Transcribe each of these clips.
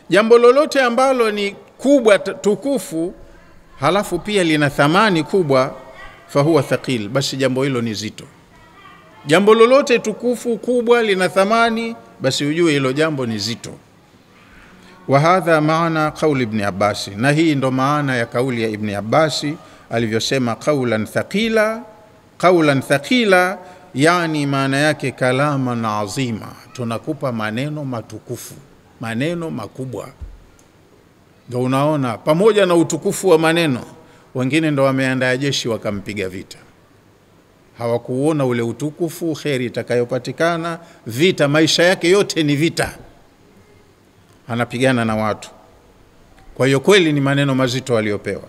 Jambo lolote ambalo ni kubwa tukufu halafu pia lina thamani kubwa, fahuwa thaqil, basi jambo hilo ni zito. Jambo lolote tukufu kubwa lina thamani, basi ujue hilo jambo ni zito. Wa hadha maana qauli ibn Abbas, na hii ndo maana ya kauli ya Ibn Abbas alivyosema qaulan thaqila, yani maana yake kalaman azima, tunakupa maneno matukufu, maneno makubwa. Ndio unaona pamoja na utukufu wa maneno, wengine ndo wameandaa jeshi wakampiga vita. Hawakuona ule utukufu, kheri itakayopatikana, vita, maisha yake yote ni vita, anapigana na watu. Kwa hiyo kweli ni maneno mazito aliyopewa.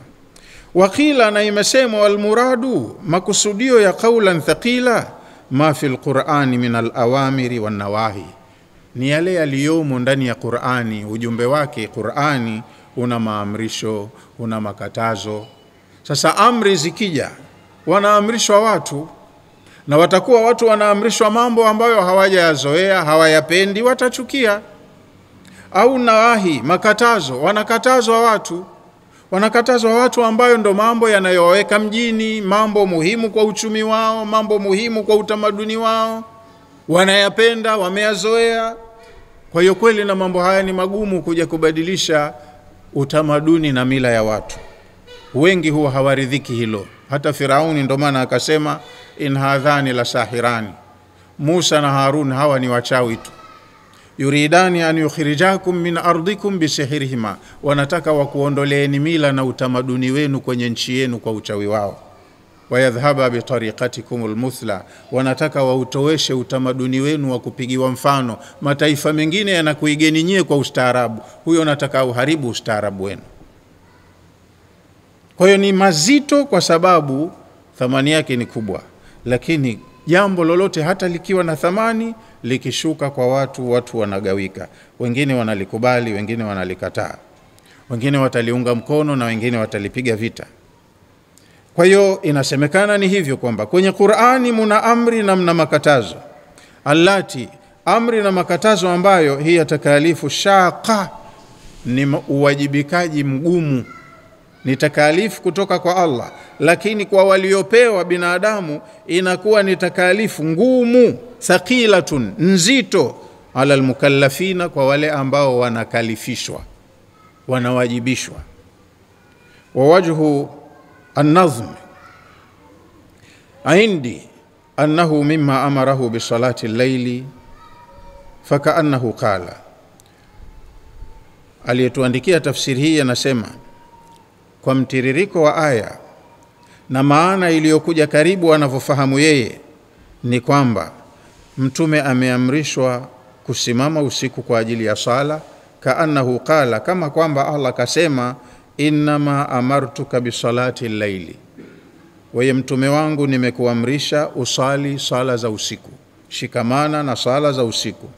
Wakila, na imesemwa, almuradu, makusudio ya qaulan thaqila, ma fil Qur'ani min alawamiri wan nawahi, ni yale yaliyomo ndani ya Qur'ani. Ujumbe wake Qur'ani una maamrisho, una makatazo. Sasa amri zikija, wanaamrishwa watu, na watakuwa watu wanaamrishwa mambo ambayo hawajayazoea, hawayapendi, watachukia. Au nawahi, makatazo, wanakatazwa watu ambayo ndo mambo yanayoweka mjini, mambo muhimu kwa uchumi wao, mambo muhimu kwa utamaduni wao, wanayapenda, wameyazoea. Kwa hiyo kweli na mambo haya ni magumu kuja kubadilisha utamaduni na mila ya watu. Wengi huwa hawaridhiki hilo. Hata Firauni ndo maana akasema in hadhani la sahirani, Musa na Harun hawa ni wachawi tu, yuridani an yukhrijakum min ardikum bisihirihima, wanataka wakuondoleeni mila na utamaduni wenu kwenye nchi yenu kwa uchawi wao. Wayadhhaba bi tariqatikum almuthla, wanataka wautoweshe utamaduni wenu wa kupigiwa mfano. Mataifa mengine yanakuigeni nyie kwa ustaarabu, huyo anataka uharibu ustaarabu wenu. Kwa hiyo ni mazito kwa sababu thamani yake ni kubwa. Lakini jambo lolote hata likiwa na thamani, likishuka kwa watu wanagawika. Wengine wanalikubali, wengine wanalikataa. Wengine wataliunga mkono na wengine watalipiga vita. Kwa hiyo inasemekana ni hivyo kwamba kwenye Qur'ani muna amri na mna makatazo. Allati, amri na makatazo ambayo hii takalifu shaqa, ni uwajibikaji mgumu, ni takalifu kutoka kwa Allah, lakini kwa waliopewa binadamu inakuwa ni takalifu ngumu, thaqilatun, nzito, ala almukallafina, kwa wale ambao wanakalifishwa, wanawajibishwa. Wa wajhu النظم عندي أنه مما أمره بصلاة الليل فكأنه قال. aliyetuandikia tafsiri hii anasema kwa mtiririko wa aya na maana iliyokuja karibu anavyofahamu yeye ni kwamba mtume ameamrishwa kusimama usiku kwa ajili ya sala, kaannahu qala, kama kwamba Allah kasema innama amartuka bisalati al-layli, wewe mtume wangu nimekuamrisha usali sala za usiku, shikamana na sala za usiku.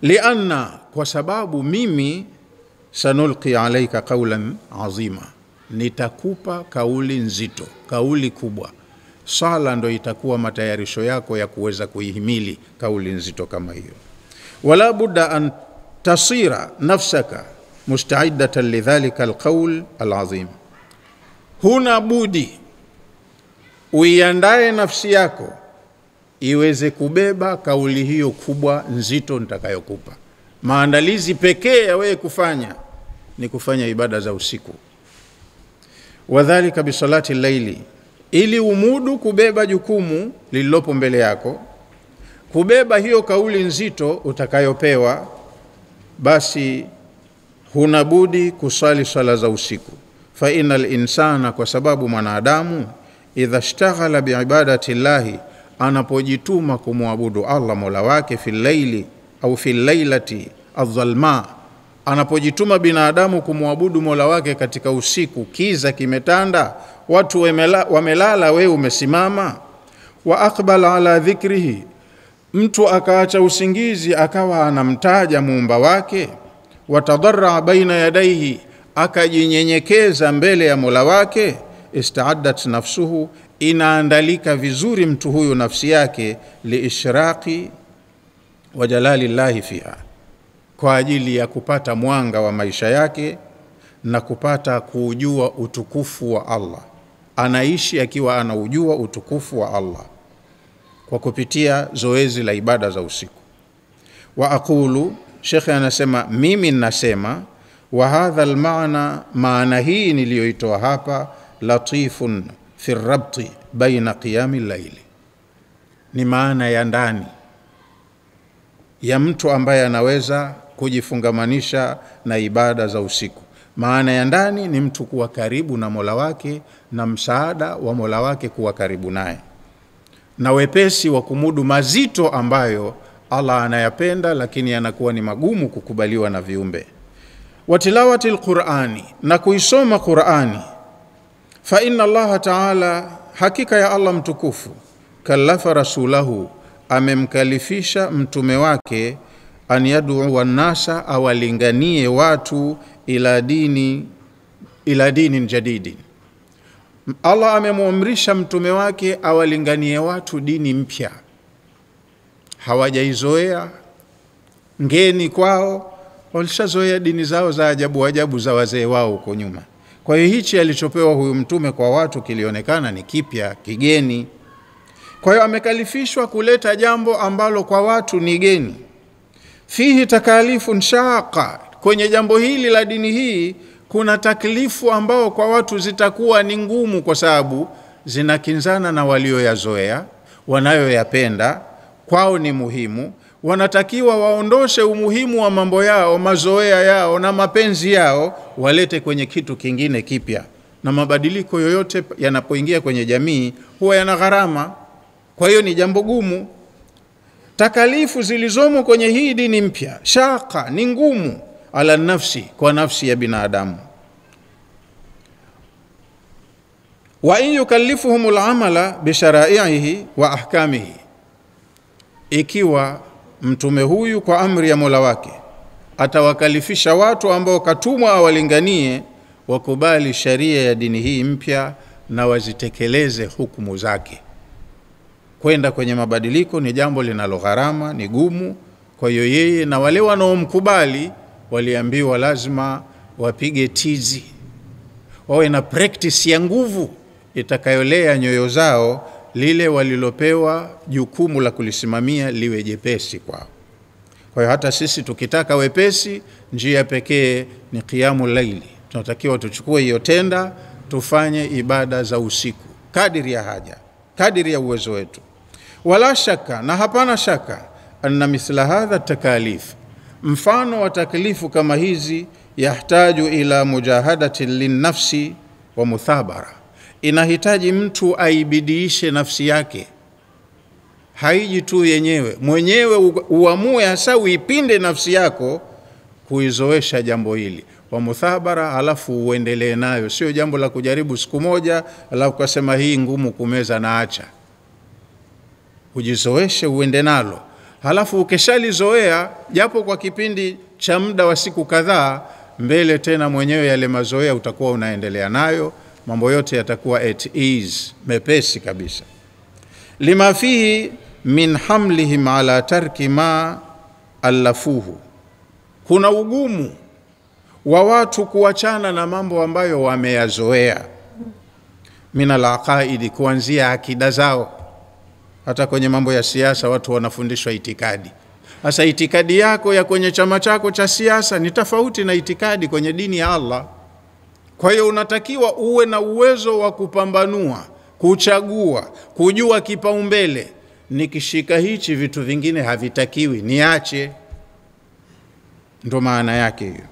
Lianna, kwa sababu mimi sanulqi alayka qawlan azima, nitakupa kauli nzito, kauli kubwa. Sala ndo itakuwa matayarisho yako ya kuweza kuihimili kauli nzito kama hiyo. Wala budda an tasira nafsaka musta'iddatan lidhalika alqawl alazim, huna budi uiandae nafsi yako iweze kubeba kauli hiyo kubwa nzito nitakayokupa. Maandalizi pekee ya wewe kufanya ni kufanya ibada za usiku. Wadhālika bisalati al-layli, ili umudu kubeba jukumu lililopo mbele yako, kubeba hiyo kauli nzito utakayopewa, basi huna budi kusali sala za usiku. Fa innal insana, kwa sababu mwanadamu idha ishtaghala biibadati llahi, anapojituma kumwabudu Allah Mola wake fil layli au fil lailati adh-dhalma, anapojituma binadamu kumwabudu Mola wake katika usiku, kiza kimetanda, watu wamelala, wewe umesimama. Wa aqbala ala dhikrihi, mtu akaacha usingizi akawa anamtaja muumba wake. Watadarra baina yadaihi, akajinyenyekeza mbele ya Mola wake. Ista'addat nafsuhu, inaandalika vizuri mtu huyo nafsi yake, liishraqi wa jalalillahi fiha, kwa ajili ya kupata mwanga wa maisha yake na kupata kuujua utukufu wa Allah. Anaishi akiwa anaujua utukufu wa Allah kwa kupitia zoezi la ibada za usiku. Wa aqulu, Sheikh anasema mimi ninasema, wa hadha almaana, maana hii niliyoitoa hapa, latifun fi rabti baina qiyami al-layli, ni maana ya ndani ya mtu ambaye anaweza kujifungamanisha na ibada za usiku. Maana ya ndani ni mtu kuwa karibu na Mola wake na msaada wa Mola wake kuwa karibu naye, na wepesi wa kumudu mazito ambayo Allah anayapenda lakini yanakuwa ni magumu kukubaliwa na viumbe. Wa tilawati alqur'ani, na kuisoma Qur'ani. Fa inna Allah ta'ala, hakika ya Allah mtukufu, kallafa rasulahu, amemkalifisha mtume wake, an yad'u wan-nasa, awalinganie watu ila dinin jadidin. Allah amemuamrisha mtume wake awalinganie watu dini mpya, hawajaizoea, ngeni kwao, walishazoea dini zao za ajabu ajabu za wazee wao huko nyuma. Kwa hiyo hichi alichopewa huyu mtume kwa watu kilionekana ni kipya, kigeni. Kwa hiyo amekalifishwa kuleta jambo ambalo kwa watu ni geni. Fihi takalifun shaqa, kwenye jambo hili la dini hii kuna taklifu ambao kwa watu zitakuwa ni ngumu, kwa sababu zinakinzana na walioyazoea, wanayoyapenda, kwao ni muhimu. Wanatakiwa waondoshe umuhimu wa mambo yao, mazoea yao na mapenzi yao, walete kwenye kitu kingine kipya. Na mabadiliko yoyote yanapoingia kwenye jamii huwa yana gharama, kwa hiyo ni jambo gumu. Takalifu zilizomo kwenye hii dini mpya, shaqa, ni ngumu, ala nafsi, kwa nafsi ya binadamu. Wa in yukallifuhumul amala bi shara'ihi wa ahkamihi, ikiwa mtume huyu kwa amri ya Mola wake atawakalifisha watu ambao katumwa awalinganie wakubali sharia ya dini hii mpya na wazitekeleze hukumu zake. Kwenda kwenye mabadiliko ni jambo linalogharama, ni gumu. Kwa hiyo yeye na wale wanaomkubali waliambiwa lazima wapige tizi, wawe na practice ya nguvu itakayolea nyoyo zao lile walilopewa jukumu la kulisimamia liwe jepesi kwao. Kwa hiyo hata sisi tukitaka wepesi, njia pekee ni qiyamul layli. Tunatakiwa tuchukue hiyo tenda, tufanye ibada za usiku kadiri ya haja, kadiri ya uwezo wetu. Wala shaka, na hapana shaka, anna mithla hadha takalif, mfano wa taklifu kama hizi, yahtaju ila mujahadati linnafsi wa muthabara, inahitaji mtu aibidiishe nafsi yake. Haiji tu yenyewe, mwenyewe uamue hasa uipinde nafsi yako kuizoesha jambo hili, wa muthabara, alafu uendelee nayo. Sio jambo la kujaribu siku moja alafu kusema hii ngumu kumeza na acha. Ujizoeshe, uende nalo, halafu ukishalizoea japo kwa kipindi cha muda wa siku kadhaa, mbele tena mwenyewe yale mazoea utakuwa unaendelea nayo, mambo yote yatakuwa at ease, mepesi kabisa. Lima fihi min hamlihim ala tarki ma alafuhu, kuna ugumu wa watu kuachana na mambo ambayo wameyazoea. Min alaqaidi, kuanzia akida zao. Hata kwenye mambo ya siasa watu wanafundishwa itikadi. Sasa itikadi yako ya kwenye chama chako cha siasa ni tofauti na itikadi kwenye dini ya Allah. Kwa hiyo unatakiwa uwe na uwezo wa kupambanua, kuchagua, kujua kipaumbele. Nikishika hichi vitu vingine havitakiwi, niache. Ndo maana yake hiyo.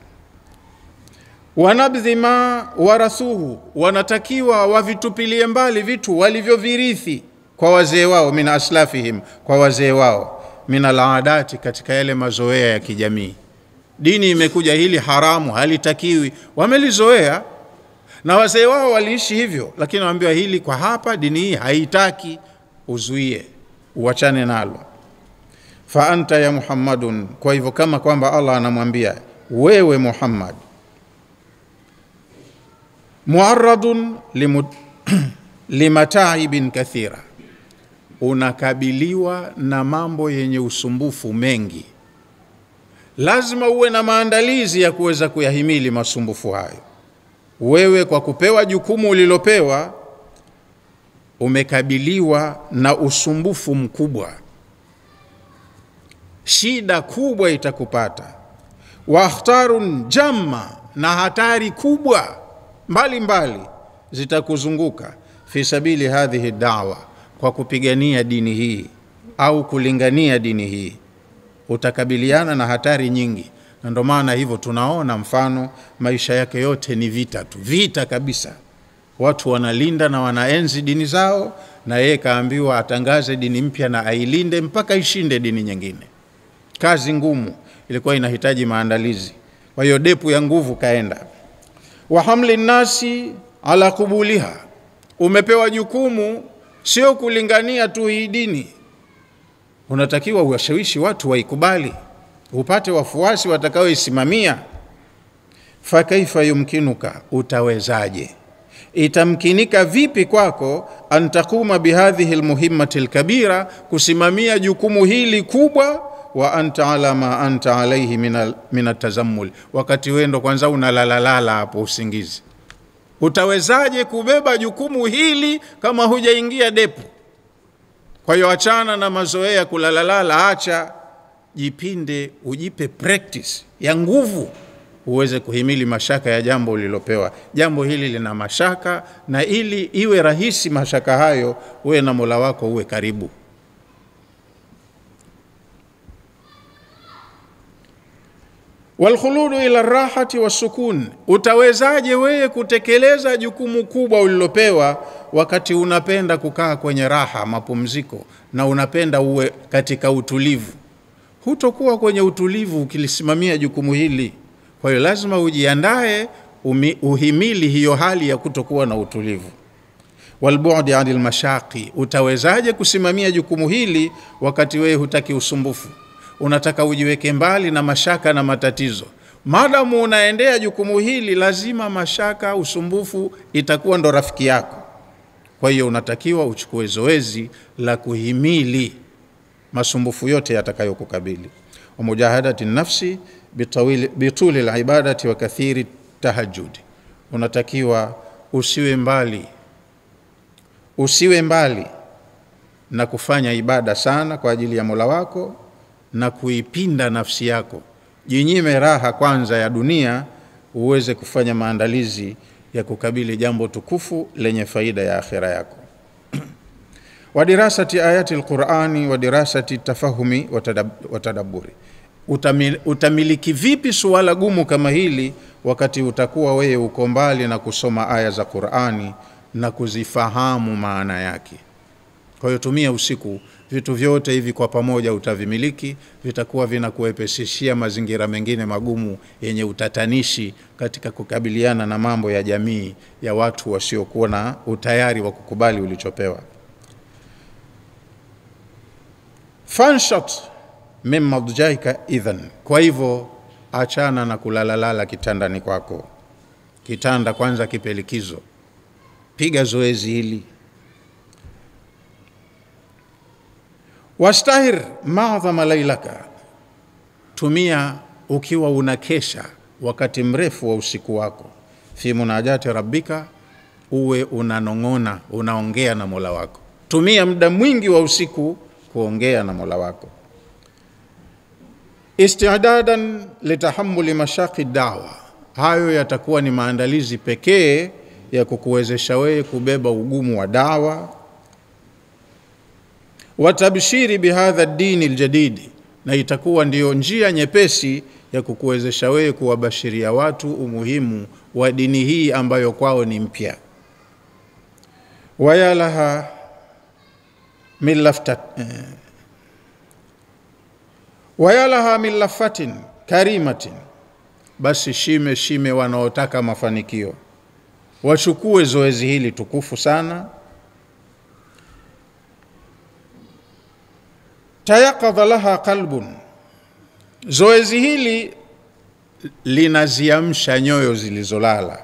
Wanabdhi ma warathuhu, wanatakiwa wavitupilie mbali vitu walivyovirithi kwa wazee wao, min aslafihim, kwa wazee wao, min alaadati, katika yale mazoea ya kijamii. Dini imekuja hili haramu, halitakiwi, wamelizoea na wazee wao waliishi hivyo, lakini waambiwa hili kwa hapa dini hii haitaki, uzuie, uachane nalo. Fa anta ya Muhammadun, kwa hivyo kama kwamba Allah anamwambia wewe Muhammad, muarradun limataibin kathira, unakabiliwa na mambo yenye usumbufu mengi. lazima uwe na maandalizi ya kuweza kuyahimili masumbufu hayo. Wewe kwa kupewa jukumu ulilopewa umekabiliwa na usumbufu mkubwa, shida kubwa itakupata, wa akhtarun jamma, na hatari kubwa mbalimbali zitakuzunguka, fi sabili hadhihi da'wa, kwa kupigania dini hii au kulingania dini hii. Utakabiliana na hatari nyingi, na ndio maana hivyo tunaona mfano maisha yake yote ni vita tu, vita kabisa. Watu wanalinda na wanaenzi dini zao, na yeye kaambiwa atangaze dini mpya na ailinde mpaka ishinde dini nyingine. Kazi ngumu, ilikuwa inahitaji maandalizi. Kwa hiyo depu ya nguvu kaenda. Wa hamli nasi ala kubuliha, umepewa jukumu sio kulingania tu hii dini, unatakiwa uwashawishi watu waikubali, upate wafuasi watakaoisimamia. Fa kaifa yumkinuka, utawezaje, itamkinika vipi kwako antakuma bihadhihi almuhimmati alkabira, kusimamia jukumu hili kubwa, wa anta ala ma anta alayhi min atazammul, wakati wendo kwanza unalalalala hapo usingizi. Utawezaje kubeba jukumu hili kama hujaingia depu? Kwa hiyo achana na mazoea kulalalala, acha, jipinde, ujipe practice ya nguvu uweze kuhimili mashaka ya jambo ulilopewa. Jambo hili lina mashaka, na ili iwe rahisi mashaka hayo, uwe na Mola wako uwe karibu. Walkhuludu ila rahati wasukun, utawezaje wewe kutekeleza jukumu kubwa ulilopewa wakati unapenda kukaa kwenye raha, mapumziko, na unapenda uwe katika utulivu? Hutokuwa kwenye utulivu ukilisimamia jukumu hili. Kwa hiyo lazima ujiandae uhimili hiyo hali ya kutokuwa na utulivu. Walbu'di 'anil mashaqi, utawezaje kusimamia jukumu hili wakati wewe hutaki usumbufu, unataka ujiweke mbali na mashaka na matatizo. Madamu unaendea jukumu hili, lazima mashaka, usumbufu itakuwa ndo rafiki yako. Kwa hiyo unatakiwa uchukue zoezi la kuhimili masumbufu yote yatakayokukabili. Wa mujahadati nafsi bituli alibadati wa kathiri tahajjud, unatakiwa usiwe mbali na kufanya ibada sana kwa ajili ya Mola wako, na kuipinda nafsi yako. Jinyime raha kwanza ya dunia, uweze kufanya maandalizi ya kukabili jambo tukufu lenye faida ya akhira yako. Wa dirasati ayati alqur'ani wa dirasati tafahumi wa tadabburi, utamiliki vipi suala gumu kama hili wakati utakuwa wewe uko mbali na kusoma aya za Qur'ani na kuzifahamu maana yake. Kwa hiyo tumia usiku, vitu vyote hivi kwa pamoja utavimiliki, vitakuwa vinakuepesishia mazingira mengine magumu yenye utatanishi katika kukabiliana na mambo ya jamii ya watu wasiokuwa na utayari wa kukubali ulichopewa. Fanshat min madjaika idhan, kwa hivyo achana na kulalalala kitandani kwako. Kitanda kwanza kipe likizo, piga zoezi hili. Wastahir ma'dhama laylaka, tumia ukiwa unakesha wakati mrefu wa usiku wako, fi munajati rabbika, uwe unanong'ona, unaongea na Mola wako. Tumia muda mwingi wa usiku kuongea na Mola wako. Isti'dadan litahammuli mashaqi da'wa, hayo yatakuwa ni maandalizi pekee ya kukuwezesha wewe kubeba ugumu wa da'wa. Watabshiri bihadha ad-dini al-jadidi, na itakuwa ndiyo njia nyepesi ya kukuwezesha wewe kuwabashiria watu umuhimu wa dini hii ambayo kwao ni mpya. Wayalaha min lafatin karimatin, basi shime wanaotaka mafanikio wachukue zoezi hili tukufu sana. Tayaqadha laha qalbun, zoezi hili linaziamsha nyoyo zilizolala.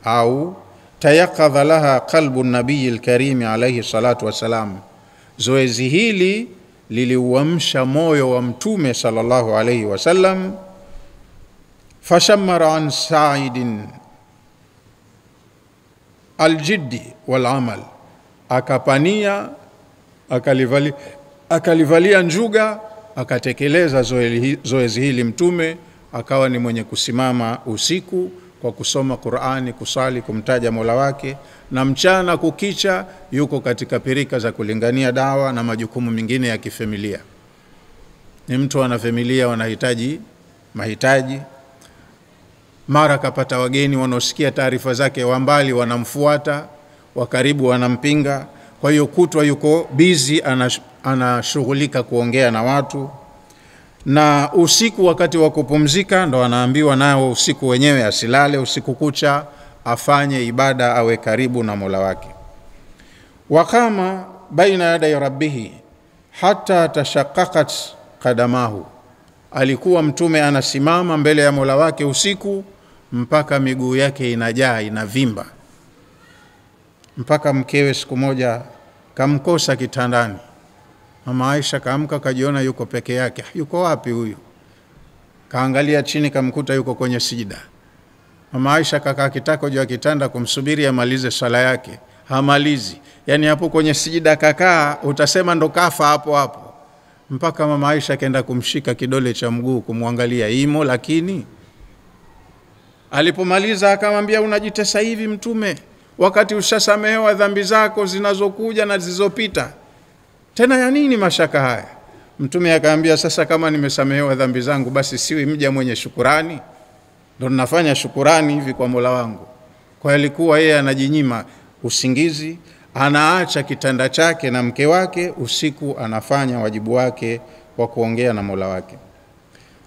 Au tayaqadha laha qalbu nabii al-karim alayhi salatu wasalam, zoezi hili liliuamsha moyo wa Mtume sallallahu alayhi wasallam. Fashammara an Sa'idin aljiddi wal amal, akapania akalivalia njuga, akatekeleza zoezi hili. Mtume akawa ni mwenye kusimama usiku kwa kusoma Qur'ani, kusali, kumtaja Mola wake, na mchana kukicha yuko katika pirika za kulingania dawa na majukumu mengine ya kifamilia. Ni mtu ana familia, wanahitaji mahitaji. Mara kapata wageni wanaosikia taarifa zake wa mbali, wanamfuata, wa karibu wanampinga. Kwa hiyo kutwa yuko busy, anashughulika kuongea na watu. Na usiku wakati wa kupumzika ndo anaambiwa nao usiku wenyewe asilale, usiku kucha afanye ibada, awe karibu na Mola wake. Waqama baina yaday rabbih hatta tashaqqaqat qadamahu, alikuwa Mtume anasimama mbele ya Mola wake usiku mpaka miguu yake inajaa, inavimba. Mpaka mkewe siku moja kamkosa kitandani. Mama Aisha kaamka, kajiona yuko peke yake. Yuko wapi huyu? Kaangalia chini, kamkuta yuko kwenye sijida. Mama Aisha kakaa kitako juu ya kitanda kumsubiri amalize sala yake. Hamalizi. Yani hapo kwenye sijida kakaa, utasema ndo kafa hapo hapo. Mpaka Mama Aisha kaenda kumshika kidole cha mguu kumwangalia imo, lakini alipomaliza akamwambia, unajitesa hivi Mtume wakati ushasamehewa dhambi zako zinazokuja na zilizopita? Tena ya nini mashaka haya? Mtume akaambia, sasa kama nimesamehewa dhambi zangu, basi siwi mja mwenye shukurani? Ndio ninafanya shukurani hivi kwa Mola wangu. Kwa alikuwa yeye anajinyima usingizi, anaacha kitanda chake na mke wake usiku, anafanya wajibu wake wa kuongea na Mola wake.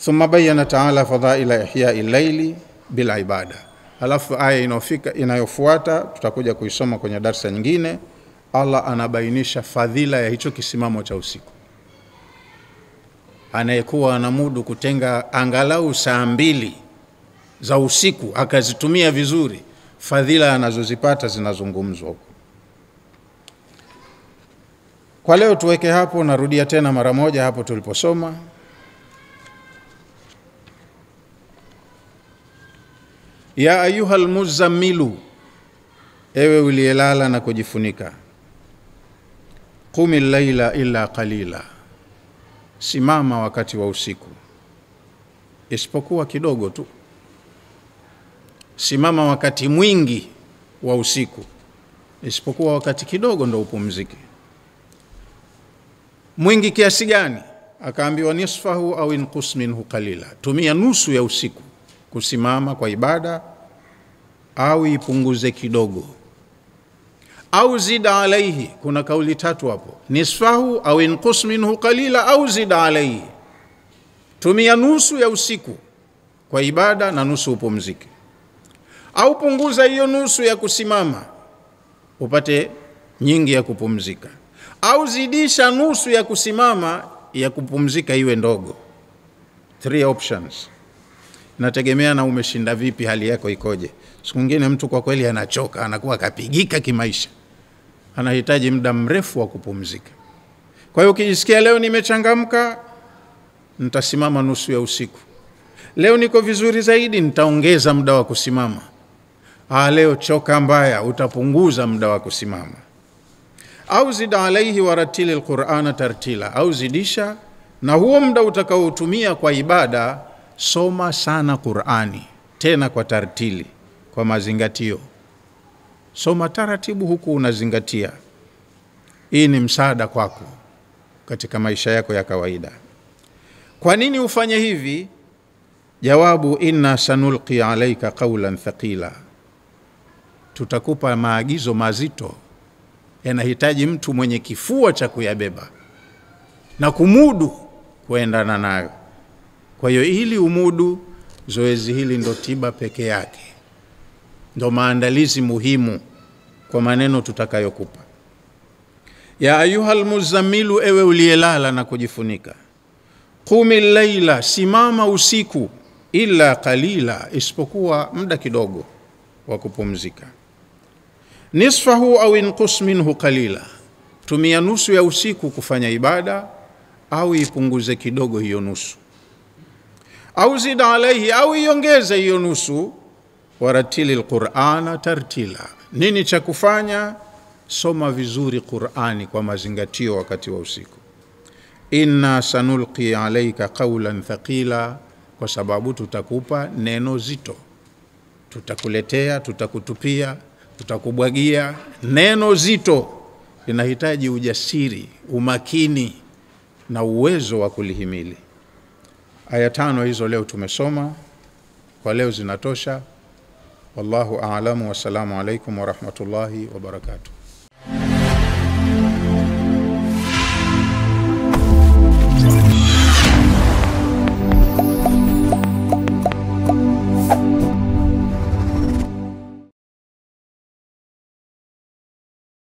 Thumma bayyana ta'ala fadhaila ihya'i al-layli bila ibada. Halafu aya inayofuata tutakuja kuisoma kwenye darasa nyingine. Allah anabainisha fadhila ya hicho kisimamo cha usiku. Anayekuwa anamudu kutenga angalau saa 2 za usiku akazitumia vizuri, fadhila anazozipata zinazungumzwa. Kwa leo tuweke hapo, narudia tena mara moja hapo tuliposoma. Ya ayuhal muzammilu, ewe uliyelala na kujifunika. Qumil layla illa qalila, simama wakati wa usiku isipokuwa kidogo tu. Simama wakati mwingi wa usiku isipokuwa wakati kidogo ndo upumzike. Mwingi kiasi gani? Akaambiwa nisfahu au inqus minhu qalila, tumia nusu ya usiku kusimama kwa ibada, au ipunguze kidogo, au zida alaihi. Kuna kauli tatu hapo, nisfahu au inqus minhu qalila au zida alaihi. Tumia nusu ya usiku kwa ibada na nusu upumzike, au punguza hiyo nusu ya kusimama upate nyingi ya kupumzika, au zidisha nusu ya kusimama, ya kupumzika iwe ndogo. 3 options. Nategemea na umeshinda vipi, hali yako ikoje. Siku nyingine mtu kwa kweli anachoka, anakuwa kapigika kimaisha, anahitaji muda mrefu wa kupumzika. Kwa hiyo ukijisikia leo nimechangamka, nitasimama nusu ya usiku. Leo niko vizuri zaidi, nitaongeza muda wa kusimama. Leo choka mbaya, utapunguza muda wa kusimama. Au zida alaihi waratili alqur'ana tartila, au zidisha na huo muda utakaotumia kwa ibada, soma sana Qur'ani, tena kwa tartili, kwa mazingatio. Soma taratibu huku unazingatia. Hii ni msaada kwako katika maisha yako ya kawaida. Kwa nini ufanye hivi? Jawabu, inna sanulqi alayka qawlan thaqila, tutakupa maagizo mazito, yanahitaji mtu mwenye kifua cha kuyabeba na kumudu kuendana nayo. Kwa hiyo ili umudu zoezi hili, ndo tiba peke yake, ndo maandalizi muhimu kwa maneno tutakayokupa. Ya ayuhal muzammilu, ewe uliyelala na kujifunika. Qumil layla, simama usiku, illa qalila, isipokuwa muda kidogo wa kupumzika. Nisfahu au inqus minhu qalila, tumia nusu ya usiku kufanya ibada, au ipunguze kidogo hiyo nusu, au zid alaihi, au iongeze hiyo nusu. Waratili alqur'ana tartila. Nini cha kufanya? Soma vizuri Qur'ani kwa mazingatio wakati wa usiku. Inna sanulqi alayka qawlan thaqila, kwa sababu tutakupa neno zito, tutakuletea, tutakutupia, tutakubwagia neno zito. Linahitaji ujasiri, umakini na uwezo wa kulihimili. Aya 5 hizo leo tumesoma, kwa leo zinatosha. Wallahu a'lamu, wassalamu alaykum wa rahmatullahi wa barakatuh.